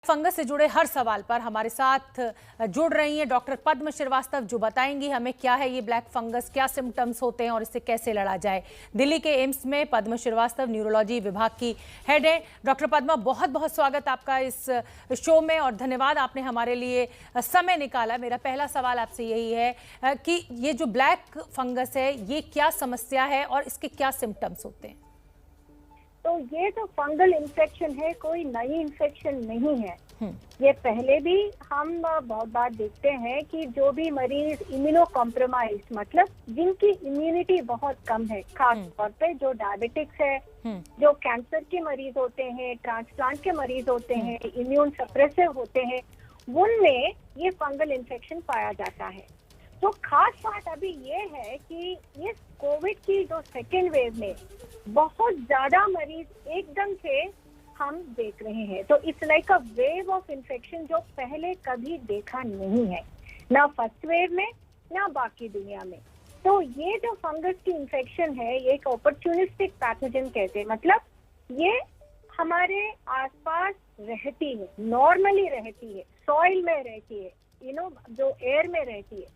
Fungus से जुड़े हर सवाल पर हमारे साथ जुड़ रही हैं डॉक्टर पद्म श्रीवास्तव, जो बताएंगी हमें क्या है ये ब्लैक फंगस, क्या सिम्टम्स होते हैं और इससे कैसे लड़ा जाए। दिल्ली के एम्स में पद्म श्रीवास्तव न्यूरोलॉजी विभाग की हेड है। डॉक्टर पद्मा, बहुत बहुत स्वागत आपका इस शो में और धन्यवाद आपने हमारे लिए समय निकाला। मेरा पहला सवाल आपसे यही है कि ये जो ब्लैक फंगस है ये क्या समस्या है और इसके क्या सिम्टम्स होते हैं? तो ये जो फंगल इन्फेक्शन है कोई नई इन्फेक्शन नहीं है। ये पहले भी हम बहुत बार देखते हैं कि जो भी मरीज इम्यूनो कॉम्प्रोमाइज, मतलब जिनकी इम्यूनिटी बहुत कम है, खास तौर पे जो डायबिटिक्स है, जो कैंसर के मरीज होते हैं, ट्रांसप्लांट के मरीज होते हैं, इम्यून सप्रेसिव होते हैं, उनमें ये फंगल इन्फेक्शन पाया जाता है। तो खास बात अभी ये है कि इस कोविड की जो सेकेंड वेव में बहुत ज्यादा मरीज एकदम से हम देख रहे हैं। तो it's like a wave of infection जो पहले कभी देखा नहीं है, ना फर्स्ट वेव में ना बाकी दुनिया में। तो ये जो फंगस की इन्फेक्शन है ये एक अपॉर्चुनिस्टिक पैथोजन कहते हैं, मतलब ये हमारे आसपास रहती है, नॉर्मली रहती है, सॉइल में रहती है, जो एयर में रहती है,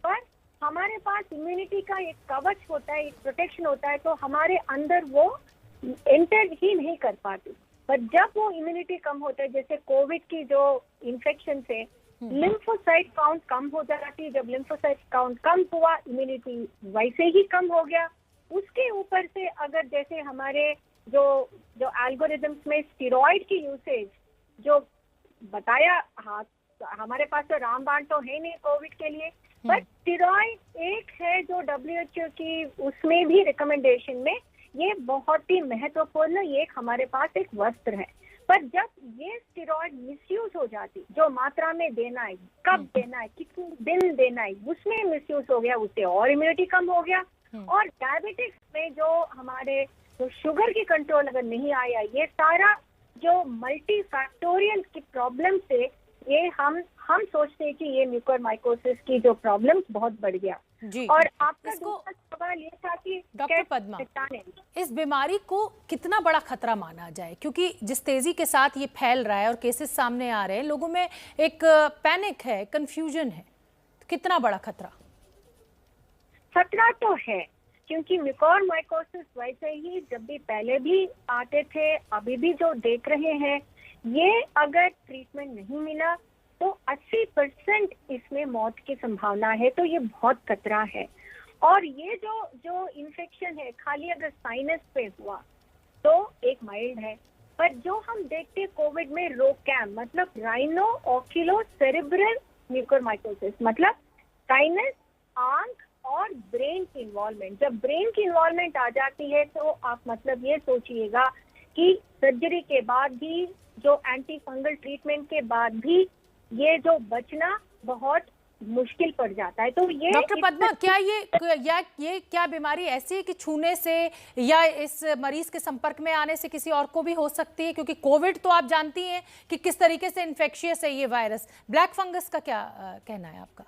पर हमारे पास इम्यूनिटी का एक कवच होता है, एक प्रोटेक्शन होता है, तो हमारे अंदर वो एंटर ही नहीं कर पाती। पर जब वो इम्यूनिटी कम होता है, जैसे कोविड की जो इन्फेक्शन से लिम्फोसाइट काउंट कम हो जाती है, जब लिम्फोसाइट काउंट कम हुआ इम्यूनिटी वैसे ही कम हो गया। उसके ऊपर से अगर जैसे हमारे जो एल्गोरिथम्स में स्टेरॉइड की यूसेज जो बताया, हाँ हमारे पास तो रामबाण तो है नहीं कोविड के लिए, बट स्टेरॉइड एक है जो WHO की उसमें भी रिकमेंडेशन में ये बहुत ही महत्वपूर्ण, ये हमारे पास एक वस्त्र है। पर जब ये स्टेरॉइड मिसयूज हो जाती, जो मात्रा में देना है, कब देना है, कितने दिन देना है, उसमें मिसयूज हो गया, उससे और इम्यूनिटी कम हो गया। और डायबिटिक्स में जो हमारे जो शुगर की कंट्रोल अगर नहीं आया, ये सारा जो मल्टी फैक्टोरियल की प्रॉब्लम से ये हम सोचते हैं कि ये म्यूकोरमाइकोसिस की जो प्रॉब्लम बहुत बढ़ गया। जी, और आपका दूसरा सवाल ये था कि डॉक्टर पद्मा, इस बीमारी को कितना बड़ा खतरा माना जाए, क्योंकि जिस तेजी के साथ ये फैल रहा है और केसेस सामने आ रहे हैं, लोगों में एक पैनिक है, कंफ्यूजन है, तो कितना बड़ा खतरा? खतरा तो है, क्योंकि म्यूकोरमाइकोसिस वैसे ही जब भी पहले भी आते थे, अभी भी जो देख रहे हैं, ये अगर ट्रीटमेंट नहीं मिला तो 80% इसमें मौत की संभावना है। तो ये बहुत खतरा है। और ये जो इन्फेक्शन है, खाली अगर साइनस पे हुआ तो एक माइल्ड है, पर जो हम देखते हैं कोविड में रोकैम, मतलब राइनो ओक्यूलो सेरेब्रल म्यूकोरमाइकोसिस, मतलब साइनस, आंख और ब्रेन की इन्वॉल्वमेंट। जब ब्रेन की इन्वॉल्वमेंट आ जाती है तो आप मतलब ये सोचिएगा कि सर्जरी के बाद भी, जो एंटी फंगल ट्रीटमेंट के बाद भी ये जो बचना बहुत मुश्किल पड़ जाता है। तो ये डॉक्टर पद्मा, क्या ये क्या बीमारी ऐसी है कि छूने से या इस मरीज के संपर्क में आने से किसी और को भी हो सकती है? क्योंकि कोविड तो आप जानती हैं कि किस तरीके से इन्फेक्शियस है ये वायरस। ब्लैक फंगस का क्या कहना है आपका?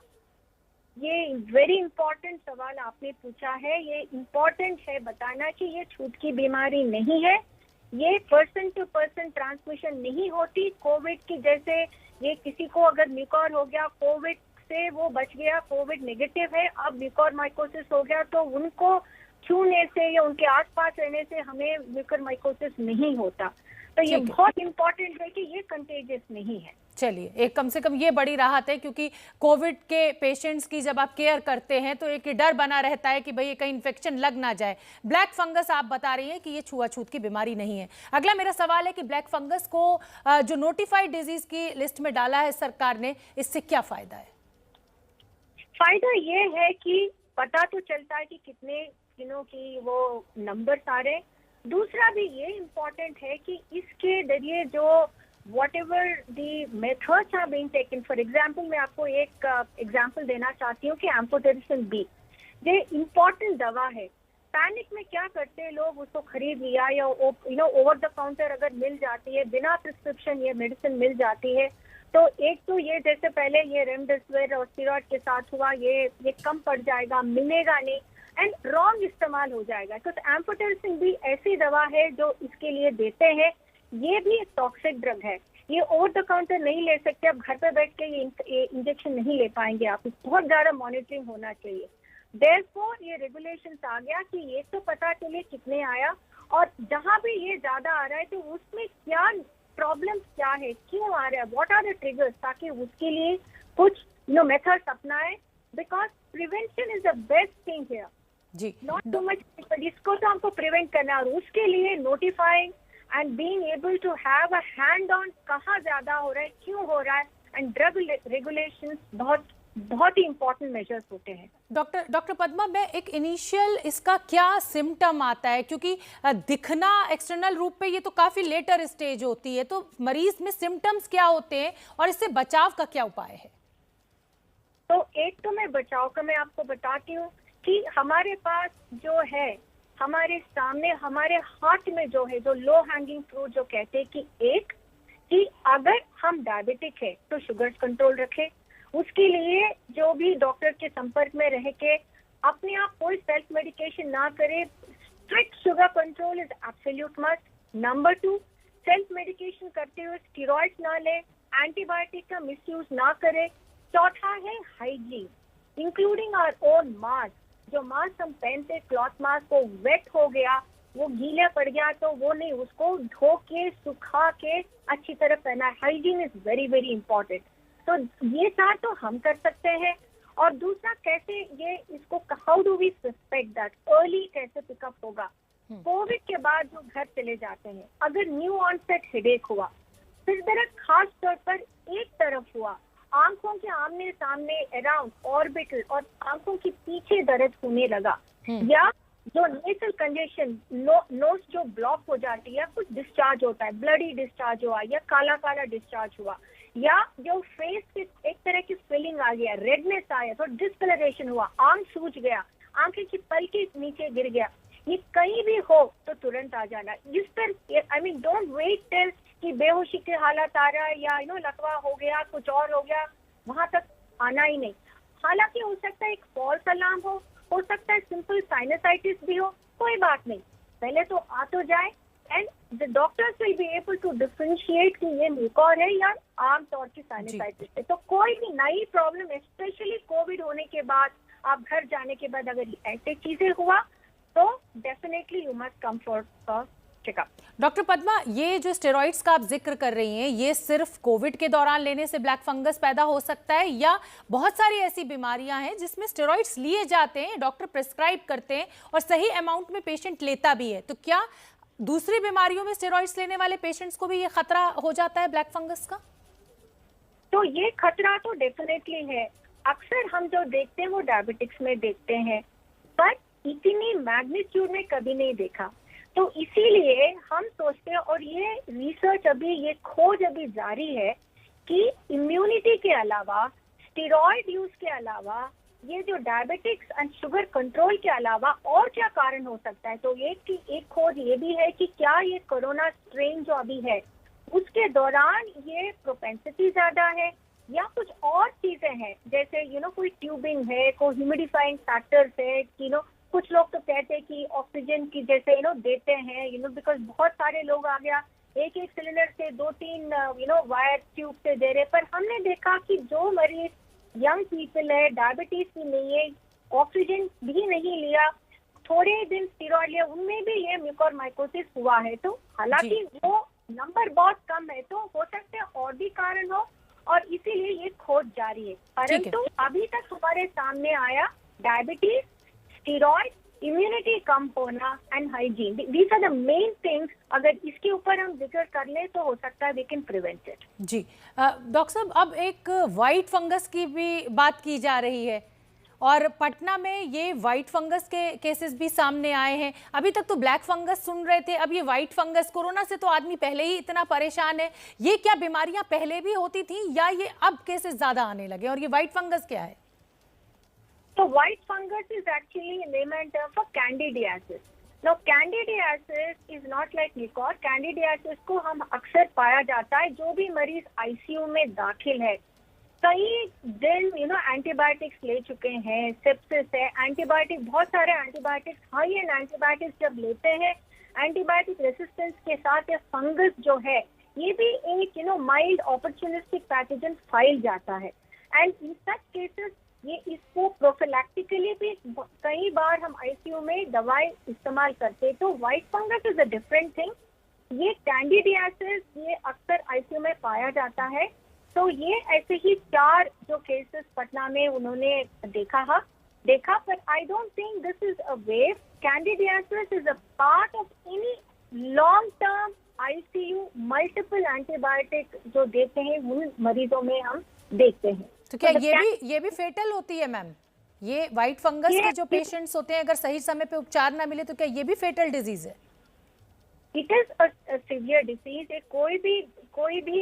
ये वेरी इंपॉर्टेंट सवाल आपने पूछा है। ये इम्पोर्टेंट है बताना कि ये छूत की बीमारी नहीं है, ये पर्सन टू पर्सन ट्रांसमिशन नहीं होती कोविड की। जैसे ये किसी को अगर म्यूकोर हो गया, कोविड से वो बच गया, कोविड नेगेटिव है, अब म्यूकोरमाइकोसिस हो गया, तो उनको छूने से या उनके आसपास रहने से हमें म्यूकोरमाइकोसिस नहीं होता। तो ये बहुत इंपॉर्टेंट है कि ये कंटेजियस नहीं है। चलिए, एक कम से कम ये बड़ी राहत है, क्योंकि कोविड के पेशेंट्स की जब आप केयर करते हैं तो एक डर बना रहता है कि भाई ये कहीं इन्फेक्शन लग ना जाए। ब्लैक फंगस आप बता रही हैं कि ये छुआछूत की बीमारी नहीं है। अगला मेरा सवाल है कि ब्लैक फंगस को जो नोटिफाइड डिजीज की लिस्ट में डाला है सरकार ने, इससे क्या फायदा है? फायदा ये है कि पता तो चलता है कि कितने दिनों की वो नंबर आ रहे। दूसरा भी ये इम्पोर्टेंट है कि इसके जरिए जो whatever the methods are being taken, for example, मैं आपको एक एग्जांपल देना चाहती हूँ कि एम्फोटेरिसिन बी ये इम्पोर्टेंट दवा है। पैनिक में क्या करते हैं लोग, उसको खरीद लिया या ओवर द काउंटर अगर मिल जाती है, बिना प्रिस्क्रिप्शन ये मेडिसिन मिल जाती है, तो एक तो ये जैसे पहले ये रेमडेसिविर और स्टेरॉइड के साथ हुआ, ये कम पड़ जाएगा, मिलेगा नहीं, एंड रॉन्ग इस्तेमाल हो जाएगा। तो एम्फोटेरिसिन बी ऐसी दवा है जो इसके लिए देते हैं, ये भी एक टॉक्सिक ड्रग है, ये ओवर द काउंटर नहीं ले सकते, आप घर पे बैठ के ये इंजेक्शन नहीं ले पाएंगे, आप बहुत ज्यादा मॉनिटरिंग होना चाहिए। देयरफॉर ये रेगुलेशंस आ गया कि ये तो पता चले कितने आया, और जहां भी ये ज्यादा आ रहा है तो उसमें क्या प्रॉब्लम क्या है, क्यों आ रहा है, व्हाट आर द ट्रिगर्स, ताकि उसके लिए कुछ मेथड्स अपनाए, because prevention is the best thing here, जी नॉट टू मच। इसको तो हमको प्रिवेंट करना है, और उसके लिए notifying and being able to have a hand on कहाँ ज्यादा हो रहा है, क्यों हो रहा है, एंड ड्रग रेगुलेशंस बहुत ही इंपॉर्टेंट मेजर्स होते हैं। डॉक्टर पद्मा, मैं एक इनिशियल इसका क्या सिम्टम आता है, क्योंकि दिखना एक्सटर्नल रूप पे ये तो काफी लेटर स्टेज होती है, तो मरीज में सिम्टम्स क्या होते हैं और इससे बचाव का क्या उपाय है? तो एक तो मैं बचाव का मैं आपको बताती हूँ कि हमारे पास जो है, हमारे सामने हमारे हाथ में जो है, जो लो हैंगिंग फ्रूट जो कहते हैं कि अगर हम डायबिटिक है तो शुगर कंट्रोल रखें, उसके लिए जो भी डॉक्टर के संपर्क में रह के अपने आप कोई सेल्फ मेडिकेशन ना करे, strict sugar control is absolute must. Number 2, self medication करते हुए स्टेरॉइड्स ना ले, एंटीबायोटिक का मिसयूज ना करे। चौथा है hygiene, including our own mask, जो मास्क हम पहनते क्लॉथ मास्क, वो वेट हो गया, वो गीला पड़ गया तो वो नहीं, उसको धो के सुखा के अच्छी तरह पहना। Hygiene is very very important. तो ये 4 तो हम कर सकते हैं। और दूसरा, कैसे ये इसको, how do we suspect that, early कैसे पिकअप होगा। कोविड के बाद जो घर चले जाते हैं, अगर न्यू ऑनसेट हेडेक हुआ, फिर दर्द खास तौर पर एक तरफ हुआ, आंखों के आमने सामने अराउंड ऑर्बिटल और आंखों के पीछे दर्द होने लगा, या जो नेसल कंजेशन, नोज जो ब्लॉक हो जाती है, या कुछ डिस्चार्ज होता है, ब्लडी डिस्चार्ज हुआ या काला काला डिस्चार्ज हुआ, या जो फेस के एक तरह की स्वेलिंग आ गया, रेडनेस आया, तो डिस्कलरेशन हुआ, आंख सूज गया, आंखें की पलके नीचे गिर गया, ये कहीं भी हो तो तुरंत आ जाना। इस पर I mean don't wait till कि बेहोशी के हालत आ रहा है या लकवा हो गया, कुछ और हो गया, वहां तक आना ही नहीं। हालांकि हो सकता है एक फॉल्स अलार्म हो सकता है सिंपल साइनसाइटिस भी हो, कोई बात नहीं, पहले तो आ तो जाए, and the doctors will be able to differentiate कि ये म्यूकोर है या आम तौर की साइनसाइटिस है। तो कोई भी नई प्रॉब्लम, स्पेशली कोविड होने के बाद, आप घर जाने के बाद अगर ऐसे चीजें हुआ तो definitely you must come for checkup. Doctor Padma, ये जो स्टेरॉइड्स का आप जिक्र कर रही हैं, ये सिर्फ कोविड के दौरान लेने से ब्लैक फंगस पैदा हो सकता है, या बहुत सारी ऐसी बीमारियां हैं जिसमें स्टेरॉइड्स लिए जाते हैं, डॉक्टर प्रिस्क्राइब करते हैं और सही अमाउंट में पेशेंट लेता भी है, तो क्या दूसरी बीमारियों में स्टेरॉइड्स लेने वाले पेशेंट्स को भी ये खतरा हो जाता है ब्लैक फंगस का? तो ये खतरा तो डेफिनेटली है। अक्सर हम जो देखते हैं वो डायबिटिक्स में देखते हैं, पर इतनी मैग्नीट्यूड में कभी नहीं देखा। तो इसीलिए हम सोचते हैं, और ये रिसर्च अभी, ये खोज अभी जारी है कि इम्यूनिटी के अलावा, स्टेरॉइड यूज के अलावा, ये जो डायबिटिक्स एंड शुगर कंट्रोल के अलावा और क्या कारण हो सकता है। तो एक खोज ये भी है कि क्या ये कोरोना स्ट्रेन जो अभी है उसके दौरान ये प्रोपेंसिटी ज्यादा है, या कुछ और चीजें हैं, जैसे कोई ट्यूबिंग है, कोई ह्यूमिडिफाइंग फैक्टर्स है, कुछ लोग तो कहते हैं कि ऑक्सीजन की जैसे देते हैं, बिकॉज बहुत सारे लोग आ गया, एक सिलेंडर से 2-3 वायर ट्यूब से दे रहे। पर हमने देखा कि जो मरीज यंग पीपल है, डायबिटीज भी नहीं है, ऑक्सीजन भी नहीं लिया, थोड़े दिन स्टेरॉइड लिया, उनमें भी ये म्यूकोरमाइकोसिस हुआ है। तो हालांकि वो नंबर बहुत कम है, तो हो सकते हैं और भी कारण हो, और इसीलिए ये खोज जारी है। परंतु अभी तक हमारे सामने आया डायबिटीज, स्टेरॉइड, इम्यूनिटी कम होना and hygiene, these are the main things. अगर इसके ऊपर हम जिक्र कर ले तो हो सकता है वी कैन प्रिवेंट इट। जी डॉक्टर साहब, अब एक वाइट फंगस की भी बात की जा रही है, और पटना में ये वाइट फंगस के केसेस भी सामने आए हैं। अभी तक तो ब्लैक फंगस सुन रहे थे, अब ये वाइट फंगस, कोरोना से तो आदमी पहले ही इतना परेशान है, ये क्या बीमारियां पहले भी होती थी या ये अब केसेस ज्यादा आने लगे, और ये वाइट फंगस क्या है? So white fungus is actually a layman term for candidiasis. Now candidiasis is not like Mucor. candidiasis को हम अक्सर पाया जाता है जो भी मरीज आईसीयू में दाखिल है, कई दिन एंटीबायोटिक्स ले चुके हैं, सेप्सिस है, एंटीबायोटिक, बहुत सारे एंटीबायोटिक्स, हाई एंड एंटीबायोटिक्स जब लेते हैं, एंटीबायोटिक रेसिस्टेंस के साथ ये फंगस जो है ये भी एक माइल्ड ऑपर्चुनिस्टिक पैथोजन फैल जाता है। एंड इन सच केसेस ये इसको प्रोफिलैक्टिकली भी कई बार हम आईसीयू में दवाई इस्तेमाल करते, तो white fungus is a different thing. ये कैंडिडियासिस ये अक्सर आईसीयू में पाया जाता है। तो ये ऐसे ही 4 जो केसेस पटना में उन्होंने देखा, पर I don't think this is a wave. Candidiasis is a part of any long term ICU multiple antibiotic जो देते हैं उन मरीजों में हम देखते हैं। तो क्या ये भी फेटल होती है मैम? ये व्हाइट फंगस के जो पेशेंट्स होते हैं, अगर सही समय पे उपचार ना मिले तो क्या ये भी फेटल डिजीज है? It is a severe disease. कोई भी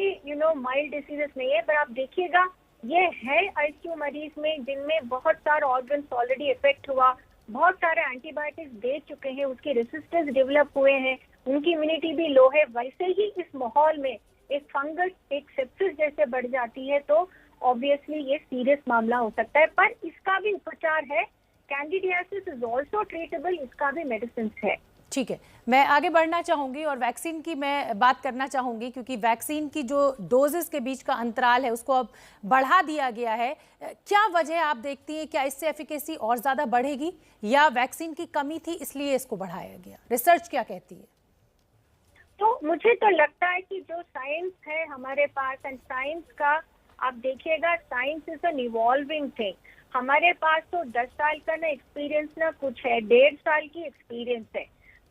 माइल्ड डिसीजेस नहीं है, पर आप देखिएगा ये है आईसीयू मरीज में जिनमें बहुत सारे ऑर्गन्स ऑलरेडी इफेक्ट हुआ, बहुत सारे एंटीबायोटिक्स दे चुके हैं, उसके रेसिस्टेंस डेवलप हुए हैं, उनकी इम्यूनिटी भी लो है। वैसे ही इस माहौल में एक फंगस एक सेप्सिस जैसे बढ़ जाती है तो ऑब्वियसली ये सीरियस मामला हो सकता है, पर इसका भी उपचार है। कैंडिडियासिस इज ऑल्सो ट्रीटेबल, इसका भी मेडिसिन है। ठीक है, मैं आगे बढ़ना चाहूंगी और वैक्सीन की मैं बात करना चाहूंगी, क्योंकि वैक्सीन की जो डोजेस के बीच का अंतराल है उसको अब बढ़ा दिया गया है। क्या वजह आप देखती हैं? क्या इससे एफिकेसी और ज्यादा बढ़ेगी या वैक्सीन की कमी थी इसलिए इसको बढ़ाया गया? रिसर्च क्या कहती है? तो मुझे तो लगता है कि जो साइंस है हमारे पास, एंड साइंस का आप देखिएगा, science is an evolving thing. हमारे पास तो 10 साल का ना एक्सपीरियंस ना कुछ है, 1.5 साल की एक्सपीरियंस है।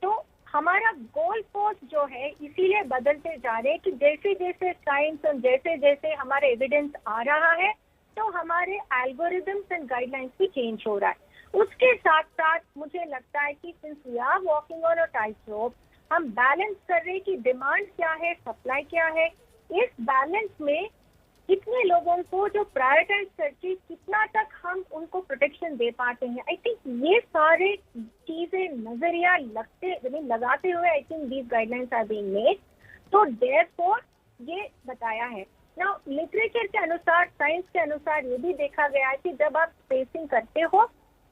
तो हमारा गोल पोस्ट जो है इसीलिए बदलते जा रहे हैं कि जैसे जैसे साइंस और जैसे जैसे हमारा एविडेंस आ रहा है तो हमारे एल्गोरिदम्स एंड गाइडलाइंस भी चेंज हो रहा है। उसके साथ साथ मुझे लगता है कि since we are walking on a tightrope, हम बैलेंस कर रहे हैं कि डिमांड क्या है, सप्लाई क्या है। इस बैलेंस में कितने लोगों को जो प्रायोरिटाइज करके कितना तक हम उनको प्रोटेक्शन दे पाते हैं, आई थिंक ये सारे चीजें नजरिया लगाते हुए I think these guidelines are being made. तो देयरफॉर ये बताया है ना, लिटरेचर के अनुसार, साइंस के अनुसार ये भी देखा गया है कि जब आप स्पेसिंग करते हो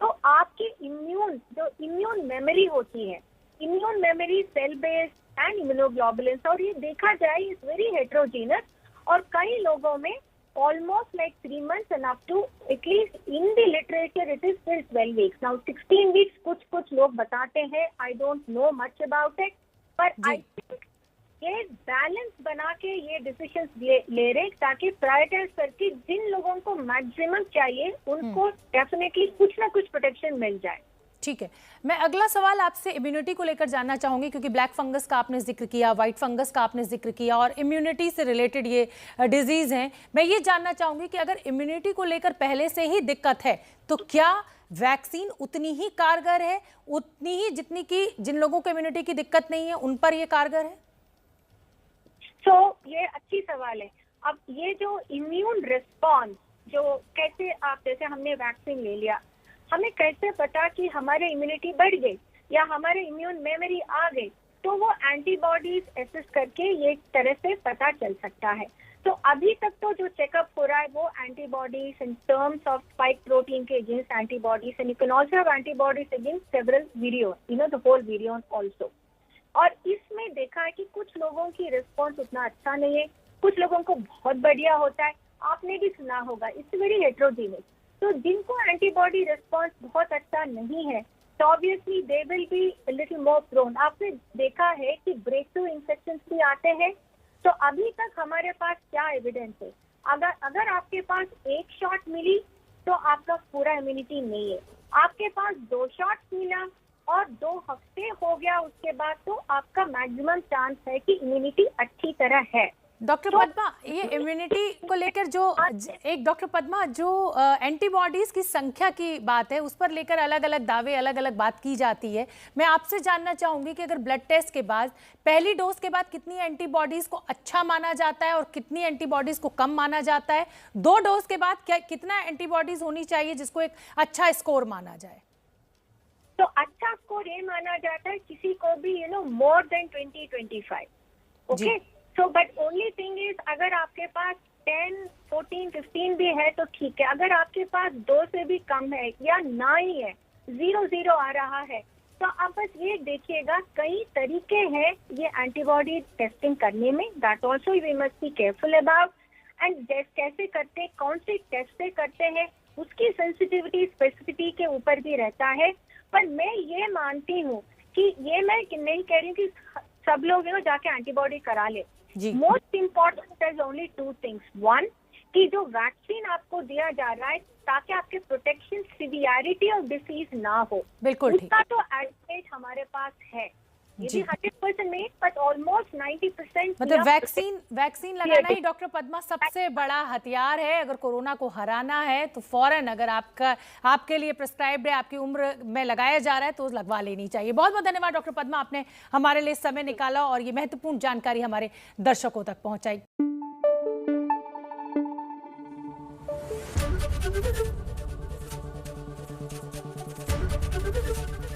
तो आपकी इम्यून मेमोरी होती है, immune memory cell based and immunoglobulins, और ये देखा जाए इज वेरी हेट्रोजीनस। और कई लोगों में almost like 3 months and up to at least in the literature it is still 12 weeks. Now 16 weeks कुछ लोग बताते हैं, I don't know much about it, but I think ये बैलेंस बना के ये डिसीजंस ले रहे ताकि प्रायोरिटाइज करके जिन लोगों को मैक्सिमम चाहिए उनको डेफिनेटली कुछ ना कुछ प्रोटेक्शन मिल जाए। ठीक है, मैं अगला सवाल आपसे इम्यूनिटी को लेकर जानना चाहूंगी, क्योंकि ब्लैक फंगस का आपने जिक्र किया, व्हाइट फंगस का आपने जिक्र किया और इम्यूनिटी से रिलेटेड ये डिजीज हैं। मैं ये जानना चाहूंगी कि अगर इम्यूनिटी को लेकर पहले से ही दिक्कत है तो क्या वैक्सीन उतनी ही कारगर है, उतनी ही जितनी कि जिन लोगों को इम्यूनिटी की दिक्कत नहीं है उन पर ये कारगर है? तो ये अच्छी सवाल है। अब ये जो इम्यून रिस्पॉन्स जो कैसे आप, जैसे हमने वैक्सीन ले लिया, हमें कैसे पता कि हमारे इम्यूनिटी बढ़ गई या हमारे इम्यून मेमोरी आ गई? तो वो एंटीबॉडीज एसेस करके ये एक तरह से पता चल सकता है। तो अभी तक तो जो चेकअप हो रहा है वो antibodies in terms of spike protein के against antibodies, and you can also have antibodies against several virion, the whole virion also. और इसमें देखा है कि कुछ लोगों की रिस्पॉन्स उतना अच्छा नहीं है, कुछ लोगों को बहुत बढ़िया होता है। आपने भी सुना होगा, इट्स वेरी हेट्रोजीनियस। तो जिनको एंटीबॉडी रिस्पॉन्स बहुत अच्छा नहीं है तो obviously they will be little more prone. आपने देखा है कि ब्रेक थ्रू इन्फेक्शंस भी आते हैं। तो अभी तक हमारे पास क्या एविडेंस है? अगर आपके पास 1 शॉट मिली तो आपका पूरा इम्यूनिटी नहीं है। आपके पास 2 शॉट मिला और 2 हफ्ते हो गया उसके बाद, तो आपका मैक्सिमम चांस है कि इम्यूनिटी अच्छी तरह है। डॉक्टर पद्मा, ये इम्यूनिटी को लेकर डॉक्टर पद्मा जो एंटीबॉडीज की संख्या की बात है उस पर लेकर अलग अलग दावे, अलग अलग बात की जाती है। मैं आपसे जानना चाहूंगी कि अगर ब्लड टेस्ट के बाद, पहली डोज के बाद कितनी एंटीबॉडीज को अच्छा माना जाता है और कितनी एंटीबॉडीज को कम माना जाता है? 2 डोज के बाद कितना एंटीबॉडीज होनी चाहिए जिसको एक अच्छा स्कोर माना जाए? तो अच्छा स्कोर ये माना जाता है किसी को भी more than 20-25। Okay, so but only thing is अगर आपके पास 10, 14, 15 भी है तो ठीक है। अगर आपके पास 2 से भी कम है या ना ही है, 0 आ रहा है, तो आप बस ये देखिएगा, कई तरीके हैं ये एंटीबॉडी टेस्टिंग करने में, that also we must be careful about. And कैसे करते हैं, कौन से टेस्ट से करते हैं, उसकी सेंसिटिविटी स्पेसिफिसिटी के ऊपर भी रहता है। पर मैं ये मानती हूँ कि ये मैं नहीं कह रही हूँ कि सब लोग जाके एंटीबॉडी करा ले। Most important is only two things. One, कि जो वैक्सीन आपको दिया जा रहा है ताकि आपके प्रोटेक्शन सिवियरिटी ऑफ डिसीज ना हो, बिल्कुल उसका तो एडवांटेज हमारे पास है। ये भी 100% नहीं, बट ऑलमोस्ट 90%। मतलब वैक्सीन लगाना ही डॉक्टर पद्मा सबसे बड़ा हथियार है। अगर कोरोना को हराना है तो फौरन, अगर आपके लिए प्रिस्क्राइब्ड है, आपकी उम्र में लगाया जा रहा है तो लगवा लेनी चाहिए। बहुत बहुत धन्यवाद डॉक्टर पद्मा, आपने हमारे लिए समय निकाला और ये महत्वपूर्ण जानकारी हमारे दर्शकों तक पहुंचाई।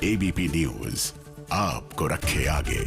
एबीपी न्यूज आपको रखे आगे।